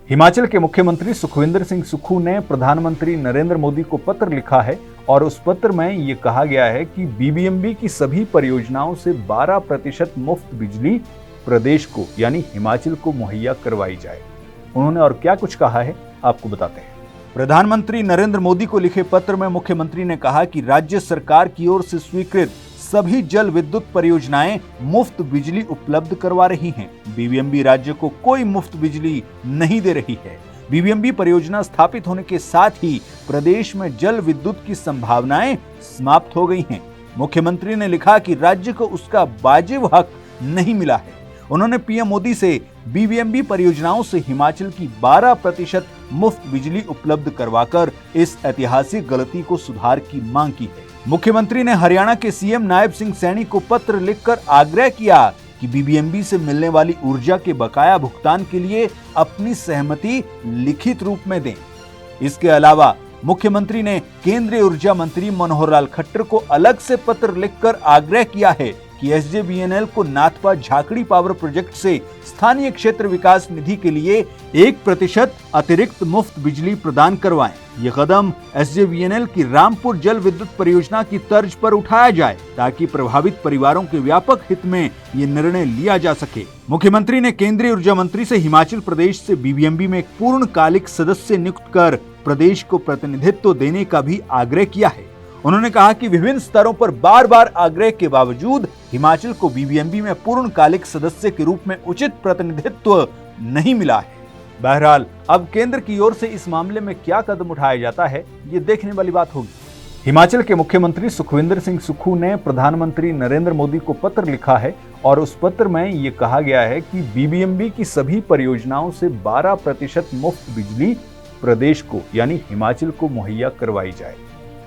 हिमाचल के मुख्यमंत्री सुखविंदर सिंह सुक्खू ने प्रधानमंत्री नरेंद्र मोदी को पत्र लिखा है और उस पत्र में ये कहा गया है कि बीबीएमबी की सभी परियोजनाओं से 12% मुफ्त बिजली प्रदेश को यानी हिमाचल को मुहैया करवाई जाए। उन्होंने और क्या कुछ कहा है आपको बताते हैं। प्रधानमंत्री नरेंद्र मोदी को लिखे पत्र में मुख्यमंत्री ने कहा कि राज्य सरकार की ओर से स्वीकृत सभी जल विद्युत परियोजनाएं मुफ्त बिजली उपलब्ध करवा रही हैं। बीबीएमबी राज्य को कोई मुफ्त बिजली नहीं दे रही है। बीबीएमबी परियोजना स्थापित होने के साथ ही प्रदेश में जल विद्युत की संभावनाएं समाप्त हो गई हैं। मुख्यमंत्री ने लिखा कि राज्य को उसका वाजिब हक नहीं मिला है। उन्होंने पीएम मोदी से बीबीएमबी परियोजनाओं से हिमाचल की 12% मुफ्त बिजली उपलब्ध करवाकर इस ऐतिहासिक गलती को सुधार की मांग की है। मुख्यमंत्री ने हरियाणा के सीएम नायब सिंह सैनी को पत्र लिखकर आग्रह किया कि बीबीएमबी से मिलने वाली ऊर्जा के बकाया भुगतान के लिए अपनी सहमति लिखित रूप में दें। इसके अलावा मुख्यमंत्री ने केंद्रीय ऊर्जा मंत्री मनोहर लाल खट्टर को अलग से पत्र लिखकर आग्रह किया है कि एसजेवीएनएल को नाथपा झाकड़ी पावर प्रोजेक्ट से स्थानीय क्षेत्र विकास निधि के लिए 1% अतिरिक्त मुफ्त बिजली प्रदान करवाएं। ये कदम एसजेवीएनएल की रामपुर जल विद्युत परियोजना की तर्ज पर उठाया जाए ताकि प्रभावित परिवारों के व्यापक हित में ये निर्णय लिया जा सके। मुख्यमंत्री ने केंद्रीय ऊर्जा मंत्री से हिमाचल प्रदेश से बीबीएमबी में एक पूर्णकालिक सदस्य नियुक्त कर प्रदेश को प्रतिनिधित्व देने का भी आग्रह किया है। उन्होंने कहा कि विभिन्न स्तरों पर बार बार आग्रह के बावजूद हिमाचल को बीबीएमबी में पूर्णकालिक सदस्य के रूप में उचित प्रतिनिधित्व नहीं मिला है। बहरहाल अब केंद्र की ओर से इस मामले में क्या कदम उठाया जाता है, ये देखने वाली बात होगी। हिमाचल के मुख्यमंत्री सुखविंदर सिंह सुक्खू ने प्रधानमंत्री नरेंद्र मोदी को पत्र लिखा है और उस पत्र में ये कहा गया है कि बीबीएमबी की सभी परियोजनाओं से 12% मुफ्त बिजली प्रदेश को यानी हिमाचल को मुहैया करवाई जाए।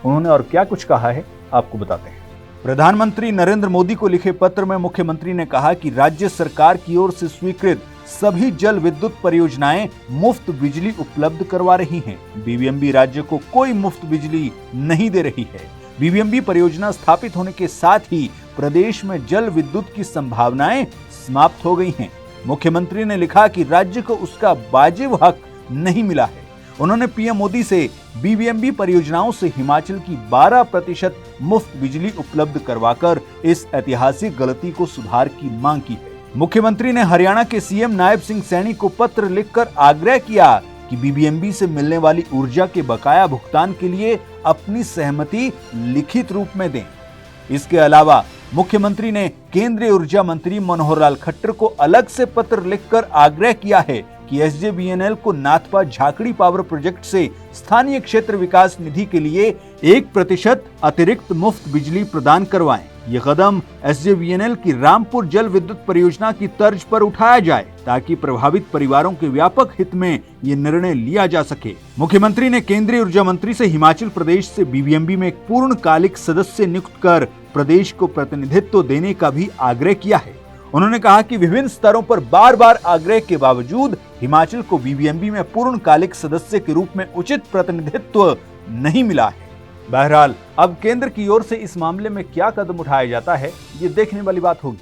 उन्होंने और क्या कुछ कहा है आपको बताते हैं। प्रधानमंत्री नरेंद्र मोदी को लिखे पत्र में मुख्यमंत्री ने कहा कि राज्य सरकार की ओर से स्वीकृत सभी जल विद्युत परियोजनाएं मुफ्त बिजली उपलब्ध करवा रही हैं। बीबीएमबी राज्य को कोई मुफ्त बिजली नहीं दे रही है। बीबीएमबी परियोजना स्थापित होने के साथ ही प्रदेश में जल विद्युत की संभावनाएं समाप्त हो गई हैं। मुख्यमंत्री ने लिखा कि राज्य को उसका वाजिब हक नहीं मिला है। उन्होंने पीएम मोदी से बीबीएमबी परियोजनाओं से हिमाचल की 12% मुफ्त बिजली उपलब्ध करवाकर इस ऐतिहासिक गलती को सुधार की मांग की है। मुख्यमंत्री ने हरियाणा के सीएम नायब सिंह सैनी को पत्र लिखकर आग्रह किया कि बीबीएमबी से मिलने वाली ऊर्जा के बकाया भुगतान के लिए अपनी सहमति लिखित रूप में दें। इसके अलावा मुख्यमंत्री ने केंद्रीय ऊर्जा मंत्री मनोहर लाल खट्टर को अलग से पत्र लिखकर आग्रह किया है कि एसजेवीएनएल को नाथपा झाकड़ी पावर प्रोजेक्ट से स्थानीय क्षेत्र विकास निधि के लिए 1% अतिरिक्त मुफ्त बिजली प्रदान करवाएं। ये कदम एसजेवीएनएल की रामपुर जल विद्युत परियोजना की तर्ज पर उठाया जाए ताकि प्रभावित परिवारों के व्यापक हित में ये निर्णय लिया जा सके। मुख्यमंत्री ने केंद्रीय ऊर्जा मंत्री से हिमाचल प्रदेश से बीबीएमबी में एक पूर्णकालिक सदस्य नियुक्त कर प्रदेश को प्रतिनिधित्व देने का भी आग्रह किया है। उन्होंने कहा कि विभिन्न स्तरों पर बार बार आग्रह के बावजूद हिमाचल को बीबीएमबी में पूर्णकालिक सदस्य के रूप में उचित प्रतिनिधित्व नहीं मिला है। बहरहाल अब केंद्र की ओर से इस मामले में क्या कदम उठाया जाता है, ये देखने वाली बात होगी।